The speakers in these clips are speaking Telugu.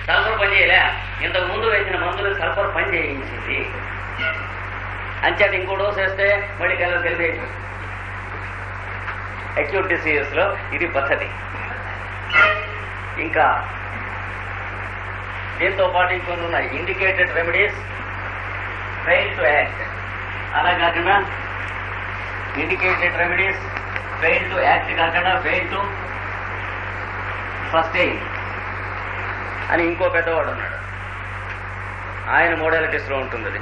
సల్ఫర్ పని చేయలే, ఇంతకు ముందు వేసిన మందులు సల్ఫర్ పని చేయించింది. అంచేత ఇంకో డోస్ వేస్తే మళ్ళీ కలిపి అక్యూట్ డిసీజెస్ లో ఇది పద్ధతి. ఇంకా దీంతో పాటు ఇంకొన్ని ఉన్నాయి. Indicated remedies fail to act. అలా కాకుండా indicated remedies fail to act కాకుండా ఫెయిల్ టు సస్టైన్ అని ఇంకో పెద్దవాడు ఉన్నాడు. ఆయన మోడాలిటీస్ లో ఉంటుంది అది.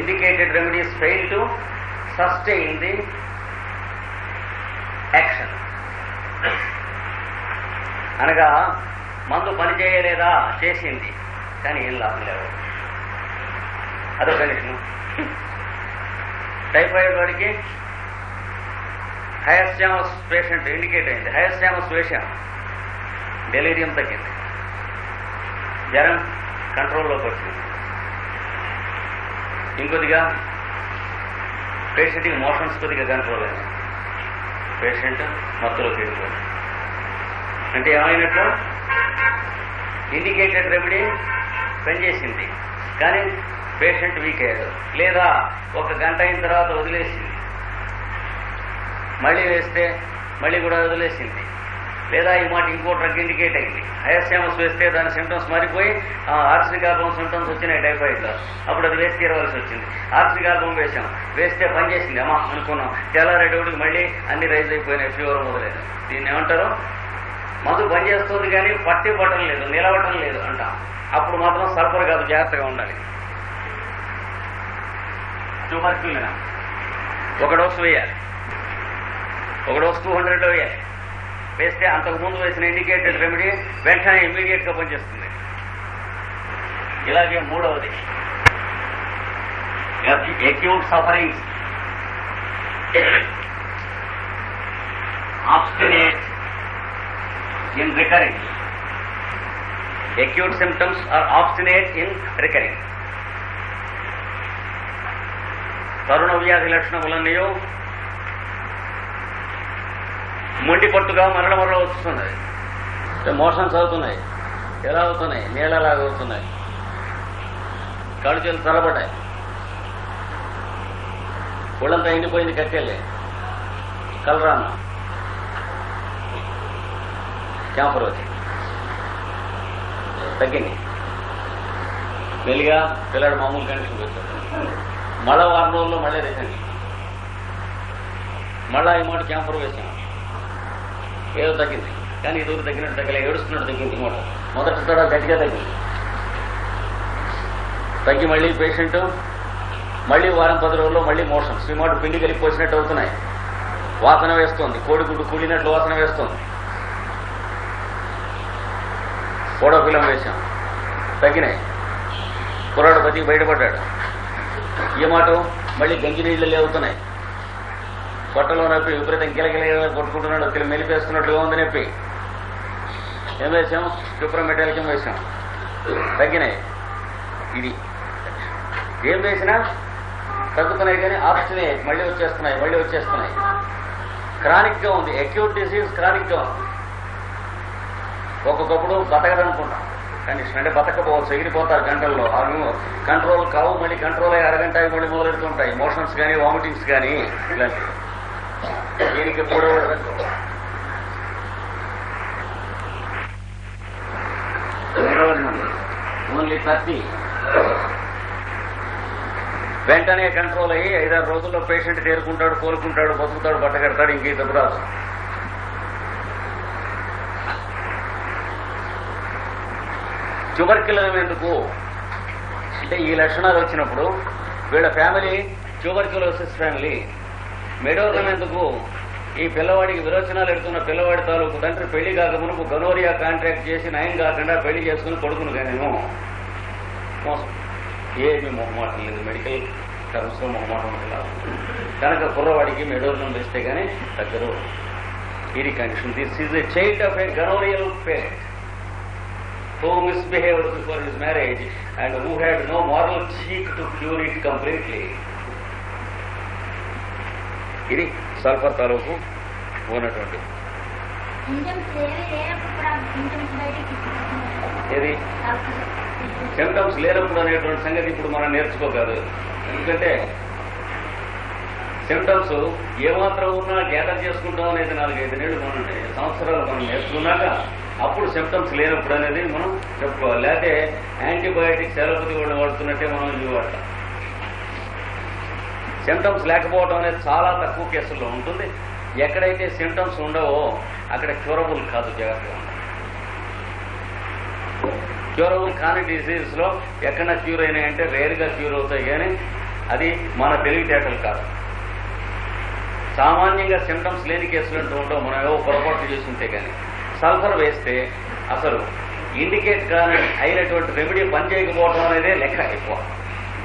Indicated remedies fail to sustain the action అనగా మందు పని చేయలేదా, చేసింది కానీ ఏం లాభం లేవు. అదో కండిషన్. టైఫాయిడ్ వాడికి హయస్యామస్ పేషెంట్ ఇండికేట్ అయింది. హయస్యామస్ వేషం, డెలీరియం తగ్గింది, జ్వరం కంట్రోల్లోకి వచ్చింది. ఇంకొద్దిగా పేషెంట్కి మోషన్స్ కొద్దిగా కంట్రోల్ అయింది, పేషెంట్ మత్తులోకి వెళ్ళిపోయింది. అంటే ఏమైనట్లు ఇండికేటెడ్ రెమెడీ పనిచేసింది కానీ పేషెంట్ వీక్ అయ్యాడు. లేదా ఒక గంట అయిన తర్వాత వదిలేసింది, మళ్ళీ వేస్తే మళ్ళీ కూడా వదిలేసింది. లేదా ఈ మాట ఇంకో డ్రగ్ ఇండికేట్ అయింది. హయస్యామస్ వేస్తే దాని సిమ్టమ్స్ మారిపోయి ఆర్సినిక్ ఆల్బమ్ సిమ్టమ్స్ వచ్చినాయి టైఫాయిడ్లో. అప్పుడు అది వేసి తీరవలసి వచ్చింది. ఆర్సినిక్ ఆల్బమ్ వేసాం, వేస్తే పనిచేసింది అమ్మా అనుకున్నాం. తెల్లారేటోడికి మళ్ళీ అన్ని రైజ్ అయిపోయినాయి, ఫీవర్ మొదలైన. దీన్ని ఏమంటారు? మందు పనిచేస్తుంది కానీ పట్టి పట్టడం లేదు, నిలవటం లేదు అంటాం. అప్పుడు మాత్రం సల్ఫర్ కాదు, జాగ్రత్తగా ఉండాలి. ట్యూబర్క్యులిన్ ఒక డోసు వేయాలి, ఒక డోసు 200 వేయాలి. వేస్తే అంతకుముందు వేసిన ఇండికేటెడ్ రెమెడీ వెంటనే ఇమ్మీడియట్ గా పనిచేస్తుంది. ఇలాగే మూడవది acute sufferings obstinate in recurring. Acute symptoms are obstinate in recurring. తరుణ వ్యాధి లక్షణములన్నయో మొండి పట్టుగా మరల వస్తున్నాయి. మోషన్స్ అవుతున్నాయి. ఎలా అవుతున్నాయి? నీళ్ళలాగా అవుతున్నాయి. కళ్ళు చేతులు చల్లబడ్డాయి, ఒళ్ళంతా ఎండిపోయింది, కక్కెళ్ళి కలరాను క్యాంపర్ వచ్చి తగ్గింది. మెల్లిగా పిల్లాడు మామూలు కండిషన్ వచ్చాడు. మళ్ళా వారం రోజుల్లో మళ్ళీ రేసండి, మళ్ళా ఈ మాట క్యాంపర్ వేసాం, ఏదో తగ్గింది. కానీ ఈ దూరం తగ్గినట్టు తగ్గలే, ఏడుస్తున్నట్టు తగ్గింది. మొదటి తడ గట్టిగా తగ్గింది. తగ్గి మళ్ళీ పేషెంట్ మళ్ళీ వారం 10 రోజుల్లో మళ్ళీ మోషన్స్, ఈ మాట పిండి కలిపిపోసినట్టు అవుతున్నాయి. వాసన వేస్తోంది, కోడిగుడ్డు కూడినట్లు వాసన వేస్తోంది. ఫోటోఫిలం వేశాం, తగ్గినాయి. కుర్రాడు బతికి బయటపడ్డాడు. ఈ మాట మళ్ళీ గంజి నీళ్లు లేవుతున్నాయి. పొట్టలో నొప్పి విపరీతం గిలగిల కొట్టుకుంటున్నాడు, మెలిపేస్తున్నట్లుగా ఉంది నొప్పి. ఏం వేసాం? క్యూప్రోమెటాలికం వేసాం, తగ్గినాయి. ఇది ఏం వేసినా తగ్గుతున్నాయి కానీ ఆబ్స్టినేట్ మళ్ళీ వచ్చేస్తున్నాయి. క్రానిక్ గా ఉంది. అక్యూట్ డిసీజ్ క్రానిక్ గా ఉంది. ఒక్కొక్కప్పుడు బతకదనుకుంటాం కండిషన్, అంటే బతకపోవచ్చు, ఎగిరిపోతారు గంటల్లో. అవి కంట్రోల్ కావు, మళ్ళీ కంట్రోల్ అయ్యి అరగంట మళ్ళీ మొదలెడుతుంటాయి. మోషన్స్ కానీ వామిటింగ్స్ కానీ ఇలాంటివి. దీనికి కూడా ఓన్లీ 30 వెంటనే కంట్రోల్ అయ్యి 5-6 రోజుల్లో పేషెంట్ తేరుకుంటాడు, కోలుకుంటాడు, బతుకుతాడు, బట్టగడతాడు, ఇంకే దెబ్బ రాదు. ట్యూబర్క్యులర్ ఎందుకు అంటే ఈ లక్షణాలు వచ్చినప్పుడు వీళ్ళ ఫ్యామిలీ ట్యూబర్క్యులోసిస్ ఫ్యామిలీ. మెడోర్నం ఎందుకు? ఈ పిల్లవాడికి విరోచనాలు ఎడుతున్న పిల్లవాడి తాలూకు తండ్రి పెళ్లి కాక మునుపు గనోరియా కాంట్రాక్ట్ చేసి నయం కాకుండా పెళ్లి చేసుకుని కొడుకును కానేమో మోసం. ఏమి మొహమాటం లేదు, మెడికల్ టర్మ్స్ లో మొహమాటం లేదు. కనుక కుర్రవాడికి మెడోర్నం వేస్తే కానీ తగ్గరు. ఇది condition. This is a child of a gonorrhoeal parent who misbehaved before his marriage and who had no moral cheek to cure it completely. ఇది సల్ఫర్ తాలూకు ఉన్నటువంటి ఏది సిమ్టమ్స్ లేనప్పుడు అనేటువంటి సంగతి ఇప్పుడు మనం నేర్చుకోగలదు. ఎందుకంటే సిమ్టమ్స్ ఏమాత్రం ఉన్నా గ్యాదర్ చేసుకుంటాం అనేది 4-5 నెలలు మనం సంవత్సరాలు మనం నేర్చుకున్నాక అప్పుడు సిమ్టమ్స్ లేనప్పుడు అనేది మనం చెప్పుకోవాలి. లేకపోతే యాంటీబయాటిక్స్ ఎలోపతి కూడా వాడుతున్నట్టే మనం ఇవి వాడతాం. సిమ్టమ్స్ లేకపోవడం అనేది చాలా తక్కువ కేసుల్లో ఉంటుంది. ఎక్కడైతే సిమ్టమ్స్ ఉండవో అక్కడ క్యూరబుల్ కాదు, జాగ్రత్తగా ఉండాలి. క్యూరబుల్ కాని డిసీజ్ లో ఎక్కడ క్యూర్ అయినాయంటే రేర్గా క్యూర్ అవుతాయి, కానీ అది మన తెలివితేటలు కాదు. సామాన్యంగా సిమ్టమ్స్ లేని కేసులు అంటూ ఉండవు, మనం ఏవో పొరపాటు చేస్తుంటే. కానీ సల్ఫర్ వేస్తే అసలు ఇండికేట్ కానీ అయినటువంటి రెమెడీ పనిచేయకపోవడం అనేదే లెక్క ఎక్కువ.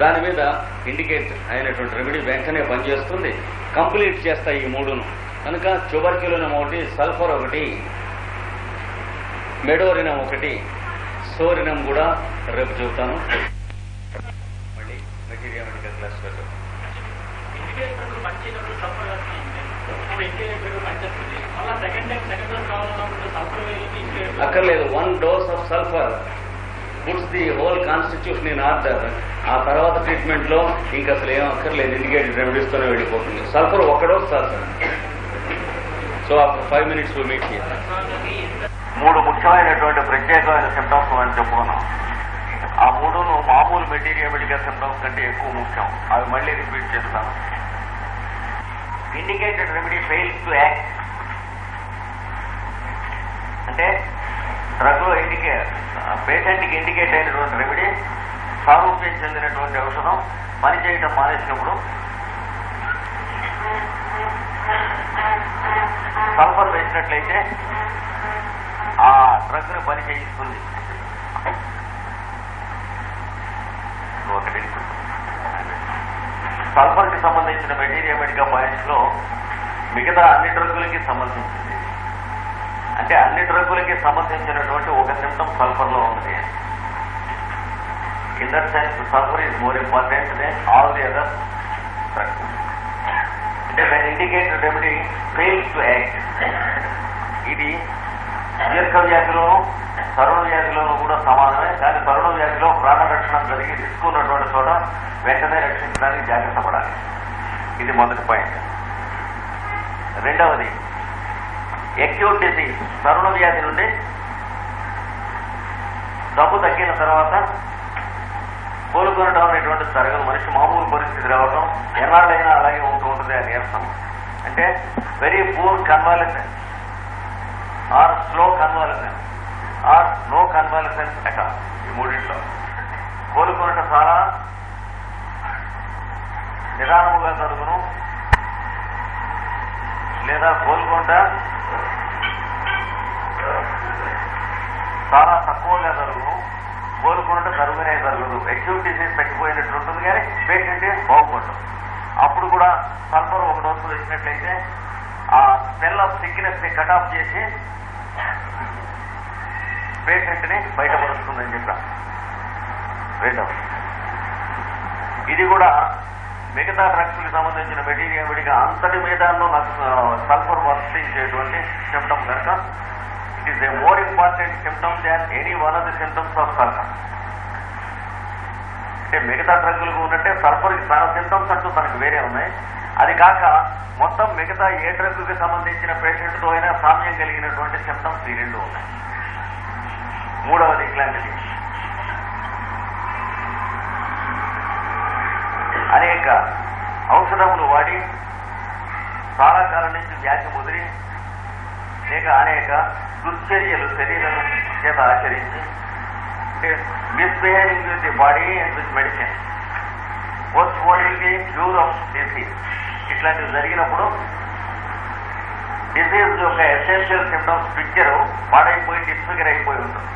దాని మీద ఇండికేట్ అయినటువంటి రెమెడీ వెంటనే పనిచేస్తుంది, కంప్లీట్ చేస్తాయి ఈ మూడును. కనుక ట్యూబర్క్యులినం ఒకటి, సల్ఫర్ ఒకటి, మెడోరినం ఒకటి, సోరినం కూడా రేపు చెబుతాను. మళ్ళీ మెటీరియల్ మెడికల్ క్లాస్ లో అక్కర్లేదు. 1 dose of sulphur puts the whole constitution in order. ఆ తర్వాత ట్రీట్మెంట్ లో ఇంకా అసలు ఏం అక్కర్లేదు, ఇండికేటెడ్ రెమెడీస్ తోనే వెళ్ళిపోతుంది. సల్ఫర్ 1 dose చాలు sir. So after 5 minutes to meet here. 3 ముఖ్యమైనటువంటి ప్రత్యేకమైన సిమ్టమ్స్ అని చెప్పుకున్నాం. ఆ 3ను మామూలు మెటీరియల్ మెడికల్ సిమ్టమ్స్ కంటే ఎక్కువ ముఖ్యం. అవి మళ్ళీ రిపీట్ చేస్తాను. Indicated remedy fails to act అంటే డ్రగ్ లో పేషెంట్ కి ఇండికేట్ అయినటువంటి రెమెడీ, సారూప్యం చెందినటువంటి ఔషధం పనిచేయటం మానేసినప్పుడు సల్ఫర్ వేసినట్లయితే ఆ డ్రగ్ ని పని చేయిస్తుంది. ఒకటి సల్ఫర్ కి సంబంధించిన మెటీరియల్ మెడికల్ పాయింట్స్ లో మిగతా అన్ని డ్రగ్గులకి సంబంధించింది. అంటే అన్ని డ్రగ్గులకి సంబంధించినటువంటి ఒక సిమ్టమ్ సల్ఫర్ లో ఉంది. In that sense sulphur is more important then all the other drugs. అంటే దాని indicated remedy fails to act. ఇది దీర్ఘ వ్యాధిలోనూ తరుణ వ్యాధిలోనూ కూడా సమానమే. కానీ తరుణ వ్యాధిలో ప్రాణరక్షణ జరిగి రిస్క్ ఉన్నటువంటి చోట వెంటనే రక్షించడానికి జాగ్రత్త పడాలి. ఇది మొదటి పాయింట్. రెండవది ఎక్యూట్ డిసీజ్. తరుణ వ్యాధి నుండి డబ్బు తగ్గిన తర్వాత కోలుకొనడం అనేటువంటిది జరగదు. మనిషి మామూలు పరిస్థితి రావడం ఎన్నాళ్ళైనా అలాగే ఉంటూ ఉంటుంది. ఆ నీరసం అంటే very poor convalescence or slow convalescence or no convalescence attack. ఈ మూడింట్లో కోలుకొనటం చాలా నిదానముగా జరుగును, లేదా కోలుకొనట చాలా తక్కువగా జరుగును, కోలుకొనట జరుగునే జరగదు. ఎక్యూట్ డిసీజ్ తగ్గిపోయినట్టు ఉంటుంది, కానీ పేషెంట్ బాగుపడటం. అప్పుడు కూడా సల్ఫర్ 1 dose వేసినట్లయితే ఆ స్మెల్ ఆఫ్ సిక్నెస్ ని కట్ ఆఫ్ చేసి పేషెంట్ ని బయటపరుస్తుందని చెప్పాం. రెండవది ఇది కూడా మిగతా డ్రగ్స్ కి సంబంధించిన మెటీరియల్ విడిగా అంతటి మీదాల్లో సల్ఫర్ వర్తించేటువంటి సిమ్టమ్ కనుక it is a more important symptom than any one of the symptoms of sulphur. అంటే మిగతా డ్రగ్లకు ఉన్నట్టే సల్ఫర్ కి చాలా సిమ్టమ్స్ అంటూ తనకు వేరే ఉన్నాయి. అది కాక మొత్తం మిగతా ఏ డ్రగ్ కి సంబంధించిన పేషెంట్ తో అయినా సామ్యం కలిగినటువంటి సిమ్టమ్స్ ఈ 2 ఉన్నాయి. మూడవది ఇట్లాంటిది అనేక ఔషధములు వాడి చాలా కాలం నుంచి వ్యాధి ముదిరి లేక అనేక దుశ్చర్యలు శరీరం చేత ఆచరించి అంటే misbehaving with the body and with medicine postponing the cure of disease. ఇట్లాంటివి జరిగినప్పుడు డిసీజ్ యొక్క ఎసెన్షియల్ సిమ్టమ్స్ పిక్చర్ పాడైపోయి డిస్ఫిగర్ అయిపోయి ఉంటుంది.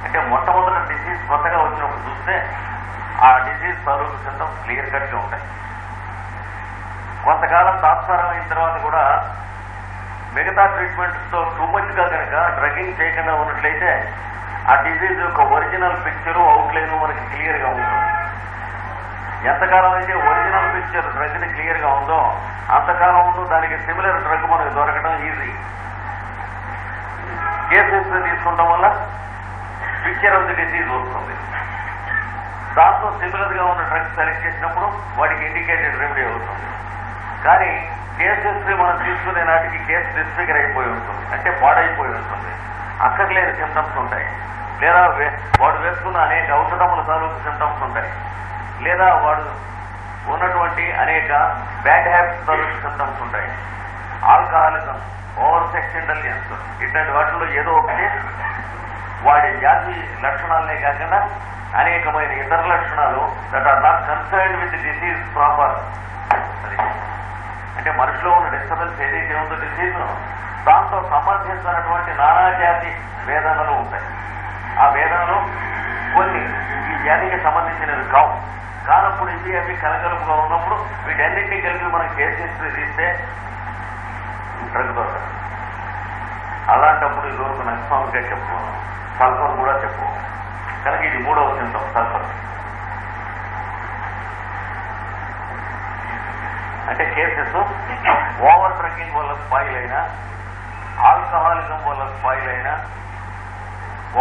అంటే మొట్టమొదటి డిసీజ్ కొత్తగా వచ్చినప్పుడు చూస్తే ఆ డిసీజ్ తాలూకు సిమ్టమ్స్ క్లియర్ కట్ గా ఉంటాయి. కొంతకాలం తాత్సారం అయిన తర్వాత కూడా మిగతా ట్రీట్మెంట్స్ తో టూ మచ్ గా కనుక డ్రగ్గింగ్ చేయకుండా ఉన్నట్లయితే ఆ డిసీజ్ యొక్క ఒరిజినల్ పిక్చరు అవుట్లైన్ మనకి క్లియర్ గా ఉంటుంది. ఎంతకాలం అయితే ఒరిజినల్ పిక్చర్ డ్రగ్ ని క్లియర్ గా ఉందో అంతకాలం ఉందో దానికి సిమిలర్ డ్రగ్ మనకు దొరకడం ఈజీ. కేసెస్ తీసుకుంటాం వల్ల మిక్చర్ ఆఫ్ ది డిసీజ్ వస్తుంది. దాంతో సిమిలర్ గా ఉన్న డ్రగ్స్ సెలెక్ట్ చేసినప్పుడు వాడికి ఇండికేటెడ్ రెమెడీ అవుతుంది. కానీ కేసు హిస్టరీ మనం తీసుకునే నాటికి కేసు డిస్ఫిగర్ అయిపోయి ఉంటుంది, అంటే పాడైపోయి ఉంటుంది, అక్కర్లేని సిమ్టమ్స్ ఉంటాయి, లేదా వాడు వేసుకున్న అనేక ఔషధముల తాలూకు సిమ్టమ్స్ ఉంటాయి, లేదా వాడు ఉన్నటువంటి అనేక బ్యాడ్ హ్యాబిట్స్ తాలూకు సిమ్టమ్స్ ఉంటాయి. ఆల్కహాలిజం, ఓవర్ సెక్స్ ఇంటెలిజెన్స్, ఇట్లాంటి వాటిలో ఏదో ఒకటి వాడి వ్యాధి లక్షణాలనే కాకుండా అనేకమైన ఇతర లక్షణాలు that are not concerned with disease proper. అంటే మనిషిలో ఉన్న డిస్టర్బెన్స్ ఏదైతే ఉందో డిసీజ్, దాంతో సంబంధించినటువంటి నానాజాతి వేదనలు ఉంటాయి. ఆ వేదనలు కొన్ని ఈ వ్యాధికి సంబంధించినవి కానప్పుడు ఇవి అవి కలగలుపుగా ఉన్నప్పుడు వీటన్నింటినీ కలిపి మనం కేసు హిస్టరీ తీస్తే డ్రగ్ దొరకదు. అలాంటప్పుడు ఇదివరకు నక్సల్గా చెప్పుకోను, సల్ఫర్ కూడా చెప్పుకోను. కనుక ఇది మూడవ సింటమ్ సల్ఫర్. అంటే కేసెస్ ఓవర్ డ్రింకింగ్ వల్ల స్పాయిల్ అయినా, ఆల్కహాలిజం వల్ల స్పాయిల్ అయినా,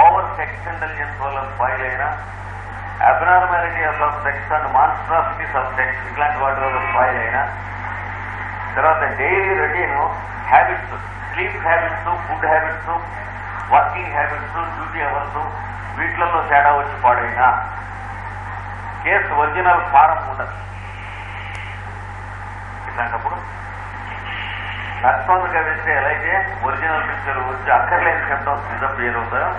ఓవర్ సెక్స్ ఇంటెలిజెన్స్ వల్ల స్పాయిల్ అయినా, abnormalities of sex and monstrosities of sex ఇట్లాంటి వాటి వల్ల స్పాయిల్ అయినా, తర్వాత daily routine habits, sleep habits, food habits, working habits, duty hours వీటిలలో తేడా వచ్చి పాడైనా కేసు ఒరిజినల్ ఫారం ఉండదు. ఇట్లాంటప్పుడు నక్సల్గా వేస్తే ఎలా అయితే ఒరిజినల్ పిక్చర్ వచ్చి అక్కర్లేని సిమ్టమ్స్ డిసప్పియర్ అవుతాయో,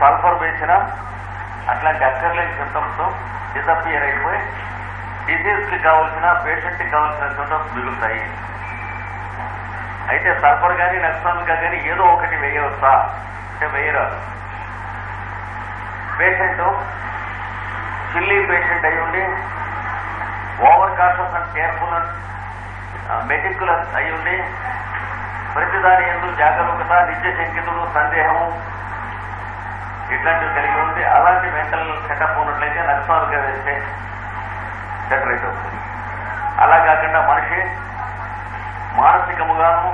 సల్ఫర్ వేసినా అట్లాంటి అక్కర్లేని సిమ్టమ్స్ డిసప్పియర్ అయిపోయి డిసీజ్కి కావాల్సిన, పేషెంట్కి కావాల్సిన సిమ్టమ్స్ మిగులుతాయి. అయితే సల్ఫర్ కానీ నక్సల్గా కానీ ఏదో ఒకటి వేయవచ్చా అంటే వేయరాదు. పేషెంట్ చిల్లీ పేషెంట్ అయి ఉండి over cautious and careful and meticulous అయి ఉండి ప్రతిదాని ఎందుకు జాగరూకత, నిత్య శంకితుడు, సందేహము ఇట్లాంటివి కలిగి ఉండి అలాంటి మెంటల్ సెటప్ ఉన్నట్లయితే నక్సల్గా వేస్తే సెటరేట్ అవుతుంది. అలా కాకుండా మనిషి మానసికముగాను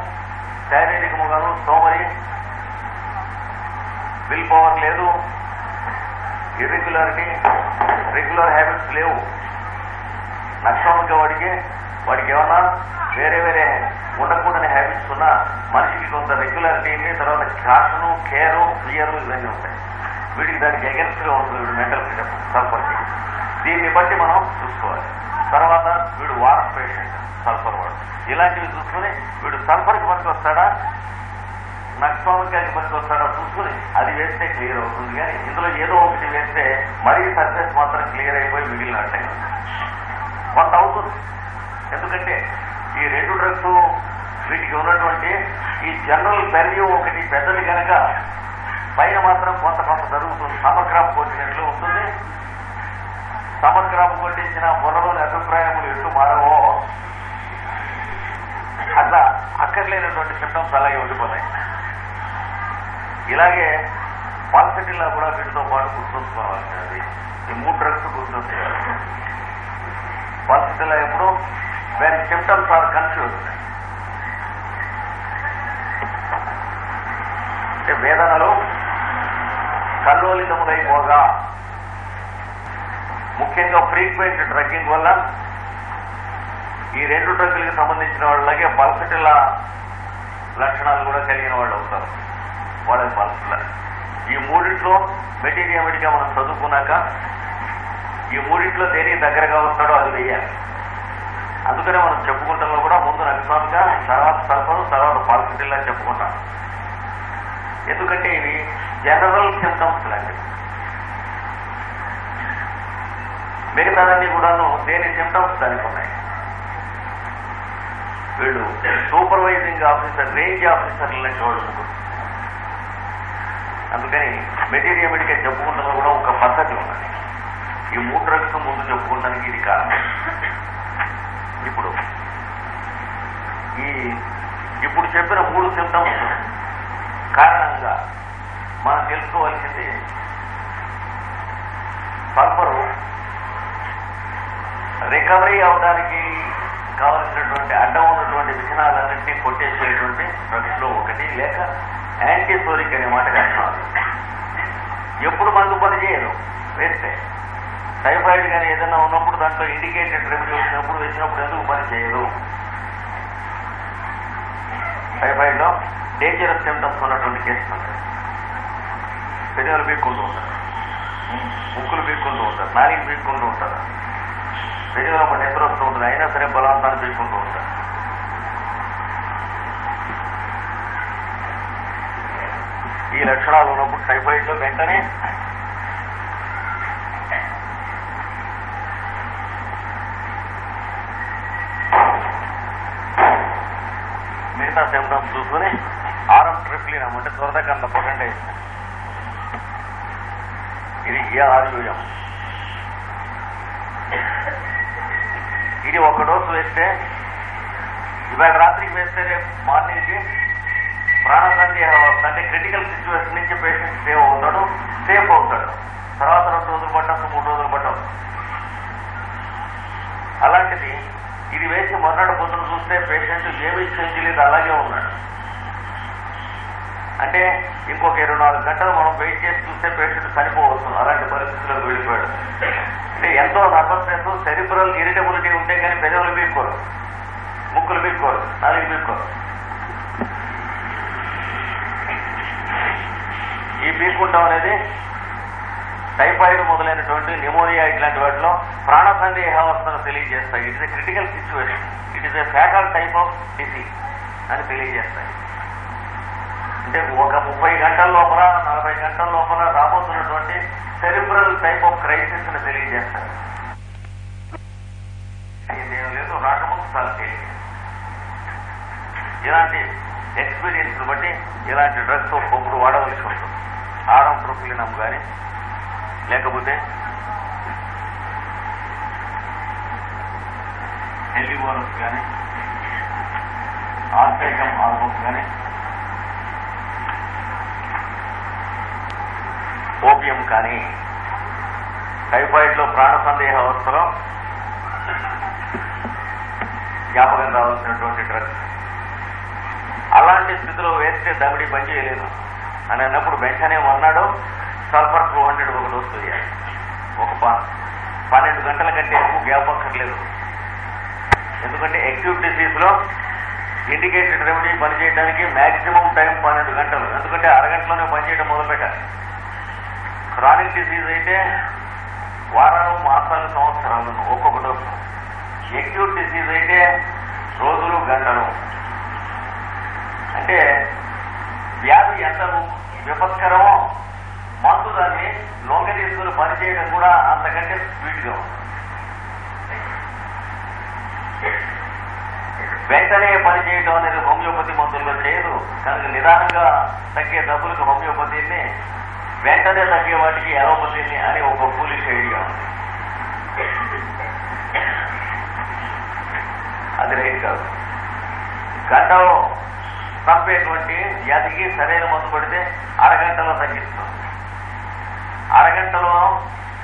శారీరకముగాను సోమరి, విల్ పవర్ లేదు, ఇర్రెగ్యులారిటీ, రెగ్యులర్ హ్యాబిట్స్ లేవు, నక్సల్గా వాడికి ఏమన్నా వేరే వేరే ఉండకూడని హ్యాబిట్స్ ఉన్నా మనిషికి కొంత రెగ్యులారిటీ ఉంది, తర్వాత కాషను, కేరు, ఫియరు ఇవన్నీ ఉంటాయి. వీడికి దానికి అగెన్స్ట్ గా ఉంటుంది వీడు మెంటల్ సల్ఫర్కి. దీన్ని బట్టి మనం చూసుకోవాలి. తర్వాత వీడు వారం పేషెంట్ సల్ఫర్ వాడు, ఇలాంటివి చూసుకుని వీడు సల్ఫర్కి పనికి వస్తాడా నక్సల్కి పనికి వస్తాడా చూసుకుని అది వేస్తే క్లియర్ అవుతుంది. కానీ ఇందులో ఏదో ఒకటి వేస్తే మరీ సర్ఫేస్ మాత్రం క్లియర్ అయిపోయి మిగిలినట్టే కొంత అవుతుంది. ఎందుకంటే ఈ రెండు డ్రగ్స్ వీటికి ఉన్నటువంటి ఈ జనరల్ వాల్యూ ఒకటి పెద్దది కనుక పైన మాత్రం కొంత జరుగుతుంది. సమ్మర్ క్రాప్ కొట్టినట్లు ఉంటుంది. సమ్మర్ క్రాప్ కొట్టించిన బుర్రలోని అభిప్రాయములు ఎటు మారవో అట్లా అక్కర్లేనటువంటి సిమ్టమ్స్ అలాగే ఉండిపోతాయి. ఇలాగే పాల్సెటిల్లా కూడా వీటితో పాటు గుర్తుంచుకోవాల్సినది. ఈ మూడు డ్రగ్స్ గుర్తుంచుకోవాలి. పాల్సెటిల్లా ఎప్పుడు వేరే సిమ్టమ్స్ ఆర్ కన్ఫ్యూజ్, అంటే వేదనలు కల్లోలితములైపోగా, ముఖ్యంగా ఫ్రీక్వెంట్ డ్రగ్గింగ్ వల్ల ఈ రెండు డ్రగ్గులకి సంబంధించిన వాళ్ళలాగే పాల్సెటిల్లా లక్షణాలు కూడా కలిగిన వాళ్ళు అవుతారు. వాళ్ళకి పాల్సెటిల్లా ఈ మూడింట్లో మెటీరియల్ మనం చదువుకున్నాక ఈ మూడింట్లో దేనికి దగ్గరగా వస్తాడో అది వేయాలి. అందుకనే మనం చెప్పుకుంటాలో కూడా ముందు నక్సల్గా, తర్వాత సల్ఫర్, తర్వాత పాల్సెటిల్లా చెప్పుకుంటాం. ఎందుకంటే ఇవి జనరల్ సిమ్టమ్స్ లాంటివి. మిగతాదన్నీ కూడాను దేని సిమ్టమ్స్ దానికి ఉన్నాయి. వీళ్ళు సూపర్వైజింగ్ ఆఫీసర్, రేంజ్ ఆఫీసర్లు లాంటి వాళ్ళు ముగ్గురు. అందుకని మెటీరియల్ మెడికల్ చెప్పుకుంటాలో కూడా ఒక పద్ధతి ఉన్నది. ఈ మూడు డ్రగ్స్ ముందు చెప్పుకుంటానికి ఇది కారణం. ఇప్పుడు చెప్పిన మూడు సిమ్టమ్స్ కారణంగా మనం తెలుసుకోవాల్సింది సల్ఫరు రికవరీ అవడానికి కావలసినటువంటి అడ్డం ఉన్నటువంటి విషయాలన్నింటినీ కొట్టేసేటువంటి డ్రగ్స్ లో ఒకటి, లేక యాంటీసోరిక్ అనే మాట కనుక ఎప్పుడు మందు పని చేయదు వేస్తే. టైఫాయిడ్ కానీ ఏదైనా ఉన్నప్పుడు దాంట్లో ఇండికేటెడ్ రెమెడీ వేసినప్పుడు ఎందుకు పని చేయదు? టైఫాయిడ్ లో డేంజరస్ సిమ్టమ్స్ ఉన్నటువంటి కేసులు ఉంటాయి. పెదవులు బీక్కుంటూ ఉంటారు, ముక్కులు బీక్కుంటూ ఉంటారు, నాలుగు బీక్కుంటూ ఉంటారు, పెదవులు నిద్ర వస్తూ ఉంటుంది, అయినా సరే బలవంతాన్ని బీక్కుంటూ ఉంటారు. ఈ లక్షణాలు ఉన్నప్పుడు టైఫాయిడ్ లో వెంటనే మిగతా సిమ్టమ్స్ చూసుకుని ఆరం ట్రిప్లినం అంటే త్వరదకంత పొటెంటేజ్, ఇది ఆర్యూఎం. ఇది ఒక డోసు వేస్తే ఇవాళ రాత్రికి వేస్తే రేపు మార్నింగ్కి ప్రాణసందేహ అవస్థ అంటే క్రిటికల్ సిచ్యువేషన్ నుంచి పేషెంట్ సేవ్ అవుతాడు, సేఫ్ అవుతాడు. తర్వాత 2 రోజులు పట్టవచ్చు, 3 రోజులు పట్టవచ్చు. అలాంటిది ఇది వేసి మొన్నటి పొద్దున చూస్తే పేషెంట్ ఏమీ చేంజ్ లేదు, అలాగే ఉన్నాడు. అంటే ఇంకొక 24 గంటలు మనం వెయిట్ చేసి చూస్తే పేషెంట్ చనిపోవచ్చు. అలాంటి పరిస్థితుల్లో వెళ్ళిపోయాడు. అంటే ఎంతో నర్వస్నెస్, సెరిబ్రల్ ఇరిటబిలిటీ ఉంటే కానీ పెదవులు బీక్కోరు, ముక్కులు బీక్కోరు, నాలుగు బీక్కోరు. ఈ బీక్కుంటాం అనేది టైఫాయిడ్ మొదలైనటువంటి న్యూమోనియా ఇట్లాంటి వాటిలో ప్రాణ సందేహావస్థను తెలియజేస్తాయి. It is a critical situation, it is a fatal type of disease అని తెలియజేస్తాయి. అంటే ఒక 30 గంటల లోపల 40 గంటల లోపల రాబోతున్నటువంటి సెరిబ్రల్ టైప్ ఆఫ్ క్రైసిస్ ని తెలియజేస్తాయి. ఇదేం లేదు, రాకముందు చాలా తెలియదు. ఇలాంటి ఎక్స్పీరియన్స్ బట్టి ఇలాంటి డ్రగ్స్ ఒకప్పుడు వాడవలసి ఉంటుంది. ఆరం ట్రోపిలినం కానీ లేకపోతే హెలివోరస్ కానీ ఆర్టేకం హార్మోన్స్ కానీ ఓపియం కానీ టైఫాయిడ్ లో ప్రాణ సందేహ అవస్థలో జ్ఞాపకం రావాల్సినటువంటి డ్రగ్స్. అలాంటి స్థితిలో వేస్తే దమిడి పని చేయలేదు అని అన్నప్పుడు వెంటనే ఉన్నాడు సల్ఫర్ 200 ఒక డోసు వేయాలి. ఒక 12 గంటల కంటే ఎక్కువ గ్యాప్ అక్కర్లేదు. ఎందుకంటే అక్యూట్ డిసీజ్ లో ఇండికేటెడ్ రెమెడీ పనిచేయడానికి మాక్సిమం టైం 12 గంటలు. ఎందుకంటే అరగంటలోనే పనిచేయడం మొదలుపెట్టాలి. క్రానిక్ డిసీజ్ అయితే వారాలు, మాసాలు, సంవత్సరాలను ఒక్కొక్క డోసు. అక్యూట్ డిసీజ్ అయితే రోజులు, గంటలు. అంటే వ్యాధి ఎంత విపత్కరమో మందు దాన్ని లొంగ తీసుకుని పనిచేయడం కూడా అంతకంటే స్పీడ్గా ఉంది. వెంటనే పనిచేయడం అనేది హోమియోపతి మందుల్లో చేయదు. కనుక నిదానంగా తగ్గే డబ్బులకు హోమియోపతిని, వెంటనే తగ్గే వాటికి అలోపతిని అని ఒక ఫూలిష్ ఐడియా ఉంది. అది రైట్ కాదు. గంటలో చంపేటువంటి వ్యాధికి సరైన మందు పడితే అరగంటలో తగ్గిస్తుంది. అరగంటలో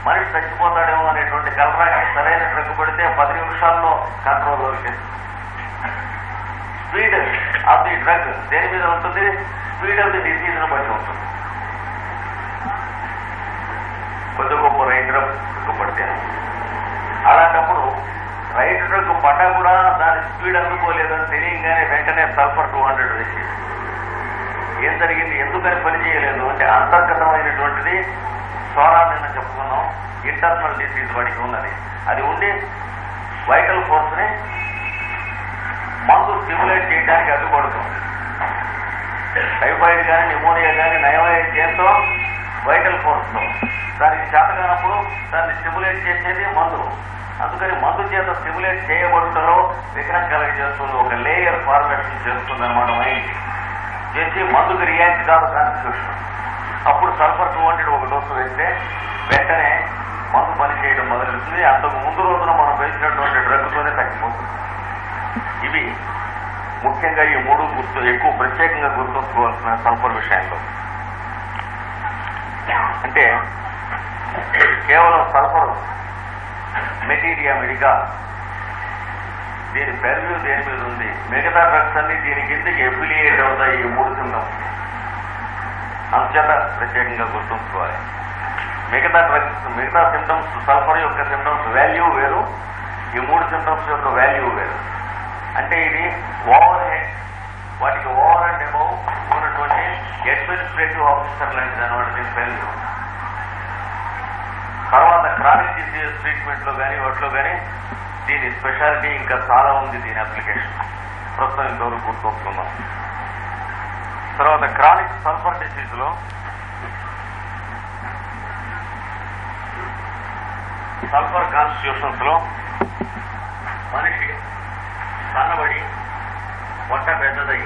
మనిషి చచ్చిపోతాడేమో అనేటువంటి కలరాకి సరైన డ్రగ్ పడితే 10 నిమిషాల్లో కంట్రోల్ వచ్చేస్తుంది. స్పీడ్ ఆఫ్ ది డ్రగ్ దేని మీద ఉంటుంది? స్పీడ్ ఆఫ్ ది డిసీజ్ ను బట్టి ఉంటుంది. కొద్ది గొప్ప రైట్ డ్రగ్ పడితే అలాంటప్పుడు రైట్ డ్రగ్ పడ్డా కూడా దాని స్పీడ్ అందుకోలేదని తెలియగానే వెంటనే సల్ఫర్ 200 వేసి ఏం జరిగింది, ఎందుకని పని చేయలేదు అంటే అంతర్గతమైనటువంటిది సోరాన్ని చెప్పుకున్నాం. ఇంటర్నల్ డిసీజ్ వాడికి ఉన్నది. అది ఉండి వైటల్ ఫోర్స్ ని మందు స్టిమ్యులేట్ చేయడానికి అడ్డుపడుతుంది. టైఫాయిడ్ కానీ న్యూమోనియా కానీ నయమయ్యే చేస్తూ వైటల్ ఫోర్స్ తో దానికి చేతగానప్పుడు దాన్ని స్టిమ్యులేట్ చేసేది మందు. అందుకని మందు చేత స్టిమ్యులేట్ చేయబడుటలో విఘ్నం కలిగజేస్తుంది. ఒక లేయర్ ఫార్మేషన్ చేస్తుంది అనమాట మైండ్. చేసి మందుకు రియాక్ట్ కాదు కాన్స్టిట్యూషన్. అప్పుడు సల్ఫర్ 200 ఒక డోసు వేస్తే వెంటనే మందు పని చేయడం మొదలవుతుంది. అంతకు ముందు రోజున మనం వేసినటువంటి డ్రగ్తోనే తగ్గిపోతుంది. ఇవి ముఖ్యంగా ఈ 3 ఎక్కువ ప్రత్యేకంగా గుర్తుంచుకోవాల్సిన సల్ఫర్ విషయంలో. అంటే కేవలం సల్ఫర్ మెటీరియా మెడికా దీని పెర్వ్యూ దేని మీద ఉంది. మిగతా డ్రగ్స్ అన్ని దీని కిందకి ఎఫిలియేట్ అవుతాయి. ఈ 3 సింటమ్స్ అందుచేత ప్రత్యేకంగా గుర్తుంచుకోవాలి. మిగతా సిమ్టమ్స్, సల్ఫర్ యొక్క సిమ్టమ్స్ వాల్యూ వేరు, ఈ 3 సిమ్టమ్స్ యొక్క వాల్యూ వేరు. అంటే ఇది ఓవర్ హెడ్, వాటికి ఓవర్ అండ్ అబౌవ్ ఉన్నటువంటి అడ్మినిస్ట్రేటివ్ ఆఫీసర్ లాంటిది అనమాట దీని పేరు. తర్వాత క్రానిక్ డిసీజ్ ట్రీట్మెంట్ లో కానీ వాటిలో కానీ దీని స్పెషాలిటీ ఇంకా చాలా ఉంది. దీని అప్లికేషన్ ప్రస్తుతం ఇంతవరకు గుర్తుంచుకున్నాం. తర్వాత క్రానిక్ సల్ఫర్ డిసీజ్ లో సల్ఫర్ కాన్స్టిట్యూషన్స్ లో మనిషి సన్నబడి పొట్ట పెద్దదై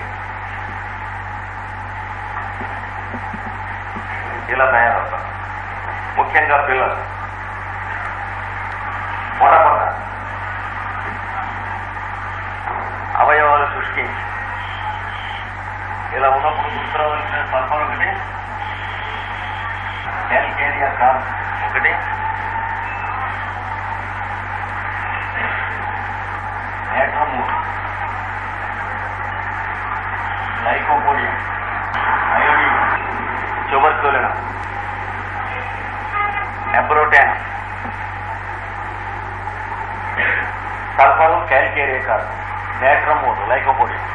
ఇలా తయారవుతారు. ముఖ్యంగా పిల్లలు పొడపొట్ట అవయవాలు సృష్టించి ఇలా ఉన్నప్పుడు గుర్తురావాల్సిన సల్ఫర్ ఒకటి, క్యాల్కేరియా కార్బ్ ఒకటి, natrum, lycopodium, iodine, tuberculin, abrotanum, sulphur, calcarea carb, natrum, lycopodium,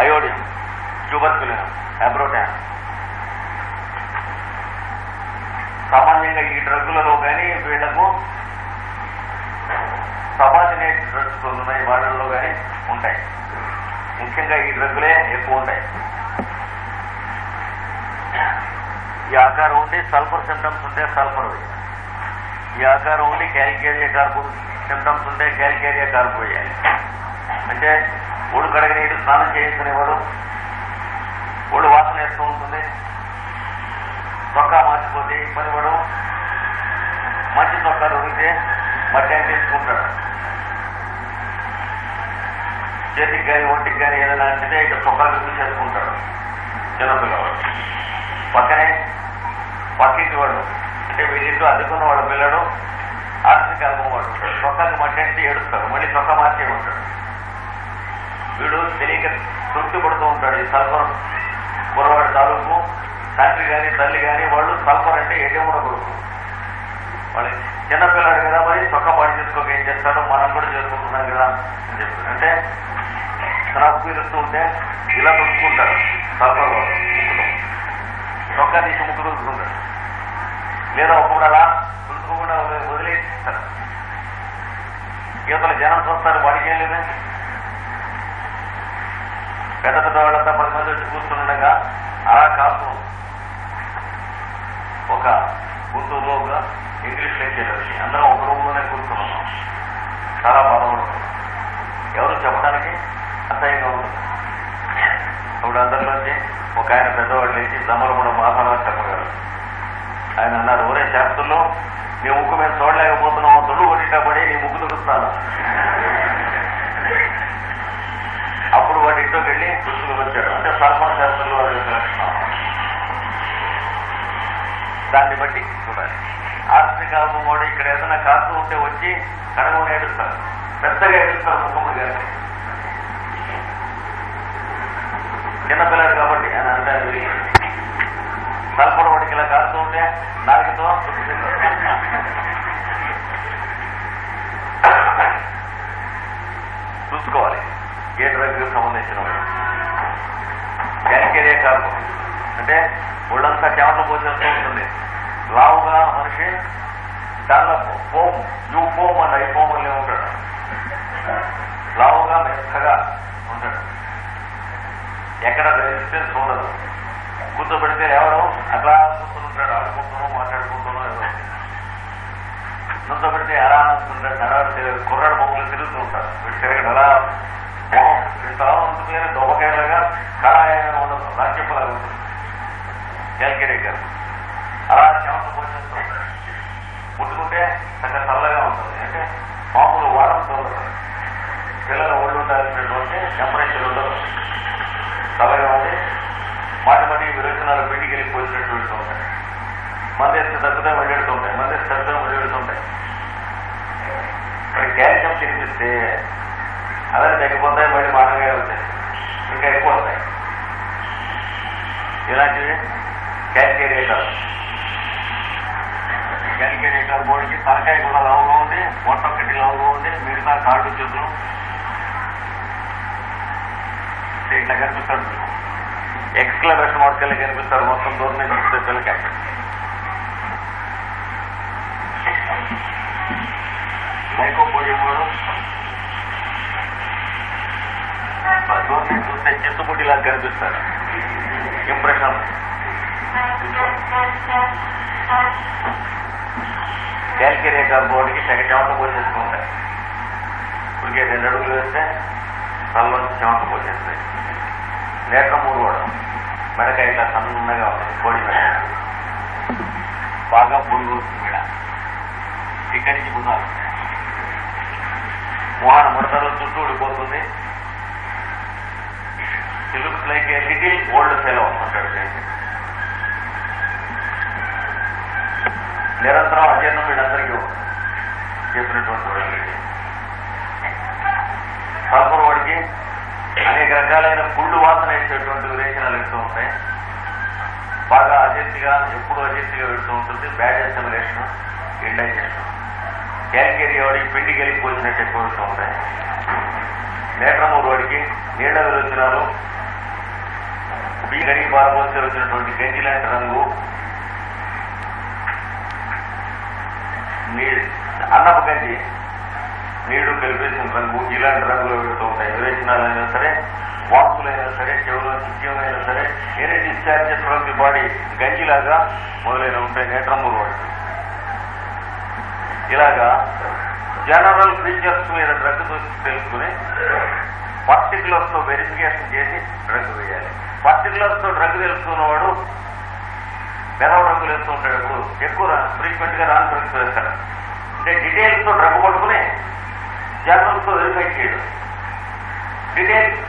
iodine, tuberculin, abrotanum. సామాన్యంగా ఈ డ్రగ్గులలో కానీ వీళ్లకు సబార్డినేట్ డ్రగ్స్ ఉన్నాయి, వాళ్ళల్లో కానీ ఉంటాయి. ముఖ్యంగా ఈ డ్రగ్గులే ఎక్కువ ఉంటాయి. ఈ ఆకారం ఉండి సల్ఫర్ సిమ్టమ్స్ ఉంటే సల్ఫర్, ఈ ఆకారం ఉండి క్యాల్కేరియా కార్బ్ సిమ్టమ్స్ ఉంటే క్యాల్కేరియా కార్బ్ వేయాలి. అంటే ఒళ్ళు కడగ నీరు స్నానం చేయించుకునేవాడు, ఒళ్ళు వాసన వేస్తూ ఉంటుంది, చొక్కా మార్చిపోతే పనివాడు మంచి చొక్కా దొరికితే మట్టి అని తీసుకుంటాడు. చేతికి కానీ ఒంటికి కానీ ఏదైనా అంటే ఇక చొక్కాలు చేసుకుంటాడు చిన్నపిల్లవాడు. పక్కింటి వాడు అంటే వీళ్ళింటూ అదుకున్న వాడు పిల్లడు ఆర్థిక అల్పం వాడు ఉంటాడు. చొక్కాకి మట్టి అంటే ఏడుస్తాడు, మళ్ళీ చొక్కా మార్చే ఉంటాడు. వీడు తెలియక తృప్తి పడుతూ ఉంటాడు. ఈ సల్ఫర్ కురవాడి తాలూకు తండ్రి కానీ తల్లి కానీ వాళ్ళు సల్ఫర్ అంటే ఎటేమో కొడుకు వాళ్ళు చిన్నపిల్లాడు కదా, మరి చొక్కా పాడి చేసుకోక ఏం చేస్తాడో మనం కూడా చేసుకుంటున్నాం కదా అని చెప్తాడు. అంటే తన పీలుస్తూ ఉంటే ఇలా తుడుచుకుంటాడు సల్ఫర్ వాళ్ళు, ముక్కుతో చొక్కా తీసి ముక్కు తుడుచుకుంటాడు. లేదా ఒకప్పుడు అలా తుడుచుకోకుండా వదిలేస్తారు. యువతల జనం చూస్తారు, వాడికి ఏం లేదు. పెద్ద పెద్ద వాళ్ళంతా 10 మంది వచ్చి కూర్చుండగా అలా కాదు ఒక గుంటూరులో ఒక ఇంగ్లీష్ లెక్చరర్ అందరం ఒక రూమ్లోనే కూర్చున్నాం. చాలా బాధపడుతున్నాం, ఎవరు చెప్పడానికి అసహ్యంగా ఉంటుంది. అప్పుడు అందరిలోంచి ఒక ఆయన పెద్దవాళ్ళు లేచి దమ్మలమూడ మాధవరావు చెప్పగారు. ఆయన అన్నారు, ఒరే శాస్త్రుల్లో నీ ముక్కు మేము చూడలేకపోతున్నావు, తొడు కొట్టిటా పడి నీ ముక్కు తుడుస్తాను. అప్పుడు వాడి ఇంట్లోకి వెళ్ళి దుస్తులు వచ్చాడు. అంటే సల్ఫర్ శాస్త్రంలో వాడి యొక్క లక్షణం. దాన్ని బట్టి చూడాలి. ఆర్థిక అల్పం వాడు ఇక్కడ ఏదైనా కాస్తూ ఉంటే వచ్చి కడగని ఏడుస్తారు, పెద్దగా ఏడుస్తారు ముఖముడు గారికి. చిన్నపిల్లాడు కాబట్టి ఆయన అంటే సల్ఫర్ వాడికి ఇలా కాస్తూ ఉంటే నాలుగుతో చూసుకోవాలి ఏ డ్రగ్ సంబంధించిన వాడు. క్యాల్కేరియా కార్బ్ అంటే ఒళ్ళంతా చెమటలు పోసేస్తూ ఉంటుంది. లావుగా మనిషి దానిలో ఫోమ్, యూ ఫోమ్ అని ఐఫోమ్ అని ఉంటాడు. లావుగా మెత్తగా ఉంటాడు, ఎక్కడ రెసిస్టెన్స్ ఉండదు. కూర్చోబెడితే ఎవరు అట్లా కూర్చొని ఉంటాడు, ఆడుకుంటున్నాం మాట్లాడుకుంటున్నాం. ఏదో నుంచోబెడితే ఎలా అనుకుంటాడు, నడవడితే కుర్రాడు బొమ్మలు తిరుగుతూ ఉంటారు. వీడు తిరగడు అలా మొహం ఇంతలా ఉంటుంది, దొబ్బకాయలాగా కళాయంగా ఉండదు, రాజ్యపులాగా ఉంటుంది. క్యాల్కేరియా కార్బ్ అలా చెమట పోసేస్తూ ఉంటాడు. ముట్టుకుంటే చక్కగా చల్లగా ఉంటుంది. అంటే మామూలు వారంతో ఉండదు. పిల్లలు ఒళ్ళు ఉండాల్సినటువంటి టెంపరేచర్ ఉండదు, చల్లగా ఉంది. మాటి మాటి విరోచనాలు బయటికి వెళ్ళి పోసినట్టు వెళ్తూ ఉంటాయి. మంది ఎత్తే తగ్గుతా వెళ్ళెడుతూ ఉంటాయి, మంది ఎత్తే తగ్గుతా వెళ్ళెడుతుంటాయి. మరి క్యాల్షియం తినిపిస్తే అదే తగ్గిపోతాయి, మళ్ళీ మాటగా అవుతాయి, ఇంకా ఎక్కువ అవుతాయి. ఇలాంటివి క్యాల్కేరియేటర్ బోర్డుకి తలకాయ కూడా లావుగా ఉంది, మొట్టొక్కటి లావుగా ఉంది, మిగతా కాళ్ళు చేతులు ఇట్లా కనిపిస్తాడు. ఎక్స్క్లమేషన్ మార్కెళ్ళి కనిపిస్తాడు. మొత్తం దూరం నుంచి చూస్తే పిల్లకి లైకోపోడియం దూరం నుంచి చూస్తే చిత్తుపుట్టిలాగా కనిపిస్తాడు. ఇంప్రెషన్ క్యాల్కేరియేటర్ బోర్డుకి చెమట పోసేసుకుంటాయి. ఇప్పటికే 2 అడుగులు వేస్తే తలలోంచి చెమట పోసేస్తాయి. నేత్రం మూడుకోవడం, మెడకాయ ఇట్లా సన్నగా ఉంటుంది, కోడి మెడ బాగా పురుగు మెడ, ఇక్కడి నుంచి బుధాలు మోహన ముడతలో చుట్టూ ఊడిపోతుంది. It looks like a little old fellow అంటాడు. నిరంతరం అజీర్ణం వీళ్ళందరికీ చెప్పినటువంటి సల్ఫర్ వాడికి అనేక రకాలైన పుళ్ళు వాసన వేసేటువంటి విరేచనాలు వెళ్తూ ఉంటాయి. బాగా అజీర్తిగా, ఎప్పుడూ అజీర్తిగా వెళ్తూ ఉంటుంది. Bad assimilation, indigestion. క్యాల్కేరియా వాడికి పిండి గెలిగిపోసినట్టు ఎక్కువ వెళ్తూ ఉంటాయి. నేట్రమూరు వాడికి నీళ్ల విరోచనాలు, గడికి పారబోసి వచ్చినటువంటి గంజి లాంటి రంగు, అన్నపు గంజి నీళ్లు కలిపేసిన రంగు, ఇలాంటి రంగులు వెళ్తూ ఉంటాయి. విరేచనాలైనా సరే, వాంతులైనా సరే, చెవులో చిత్యమైనా సరే, any discharges from the body గంజిలాగా మొదలైన ఉంటాయి నేట్రమూరు వాడికి. ఇలాగా జనరల్ ఫీచర్స్ మీద డ్రగ్ తెలుసుకుని పర్టికులర్స్ తో వెరిఫికేషన్ చేసి డ్రగ్ వేయాలి. పర్టికులర్స్ తో డ్రగ్ తెలుసుకున్నవాడు పెదవ డ్రగ్గులు వేస్తూ ఉంటాడు. ఇప్పుడు ఎక్కువ ఫ్రీక్వెంట్ గా రాని డ్రగ్స్ వేస్తాడు. అంటే డీటెయిల్స్ తో డ్రగ్ పట్టుకుని జనరల్స్ తో వెరిఫై చేయడం. డీటెయిల్స్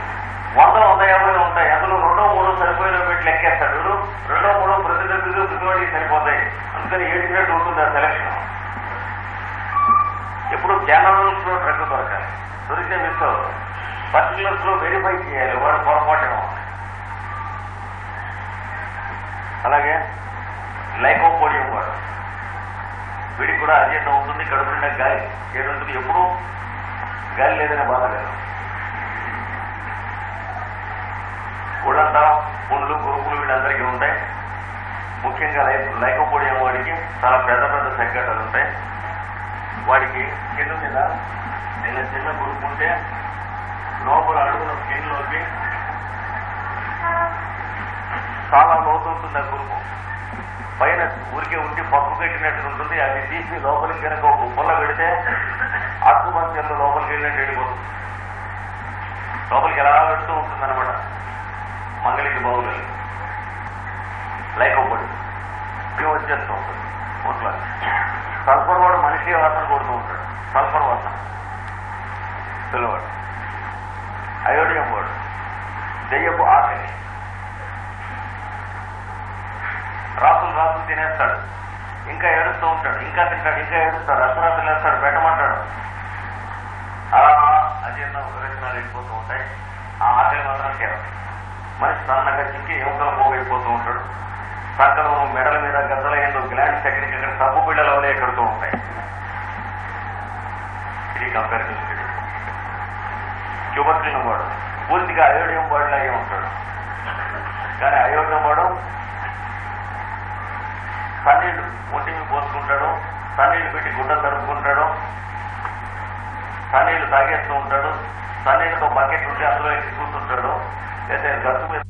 100-150 ఉంటాయి. అందులో 2-3 సరిపోయిన పెట్టి లెక్కేస్తాడు. 2-3 ప్రతి డ్రగ్గు ప్రతివాడికి సరిపోతాయి. అందుకని ఏడిచినట్టు ఉంటుంది ఆ సెలక్షన్. ఎప్పుడు జనరల్స్ లో డ్రగ్ దొరకాలి. దొరికితే మిస్ అవ్వదు. పర్టికులర్స్ లో వెరిఫై చేయాలి. వాడు పొరపాటుగా ఉంది. అలాగే లైకోపోడియం వాడు, వీడికి కూడా అజీర్ణం ఉంటుంది. కడుపు నిండా గాలి ఏడుంటుంది. ఎప్పుడు గాలి లేదనే బాధ లేదు. ఊళ్ళంతా పుండ్లు, కురుపులు వీళ్ళందరికీ ఉంటాయి. ముఖ్యంగా లైకోపోడియం వాడికి చాలా పెద్ద పెద్ద సంఘటనలు ఉంటాయి. వాడికి కింద మీద చిన్న కురుపు ఉంటే లోపల అడుగున స్కిన్లోకి చాలా లోతుంటుంది. ఆ కురుపు పైన ఊరికే ఉండి పప్పు పెట్టినట్టు ఉంటుంది. అది తీసి లోపలికి కనుక ఒక పుల్ల పెడితే ఆత్మహత్యలో లోపలికి వెళ్ళినట్టు వెళ్ళిపోతుంది. లోపలికి ఎలా పెడుతూ ఉంటుంది అనమాట. మంగళికి బాగులేదు లైకోపోడి వచ్చేస్తూ ఉంటుంది ఒట్లా. సల్ఫర్ వాడు మనిషి వాసన కొడుతూ ఉంటాడు. సల్ఫర్ వాసన పిల్లవాడు. అయోడియం వాడు దెయ్యపు ఆకలి, రాసులు తినేస్తాడు. ఇంకా ఏడుస్తూ ఉంటాడు. ఇంకా తింటాడు, ఇంకా ఏడుస్తాడు. అసరాత్రులు వేస్తాడు, పెట్టమంటాడు. అలా అజీర్ణ విరేచనాలు వెళ్ళిపోతూ ఉంటాయి. ఆ ఆకలి మాత్రం కేవలం మనిషి సన్నగా చిక్కి ఎముకలు పోగైపోతూ ఉంటాడు. సంకలు మెడల మీద గద్దలైన గ్లాండ్స్ ఎక్కడికక్కడ సబ్బు బిళ్ళల వల్ల ఎక్కడుతూ ఉంటాయి. ఇది కంపారిటివ్ స్టడీ. ట్యూబర్క్యులిన్ వాడు పూర్తిగా అయోడియం బాడీ లాగే ఉంటాడు. కానీ అయోడియం వాడు సన్నీళ్లు ఒంటిమి పోసుకుంటాడు, సన్నీళ్లు పెట్టి గుడ్డలు తడుపుకుంటాడు, సన్నీళ్లు తాగేస్తూ ఉంటాడు. సన్నీళ్లతో బకెట్ ఉంటే అందులో కూర్చుంటాడు. లేదా గట్టు మీద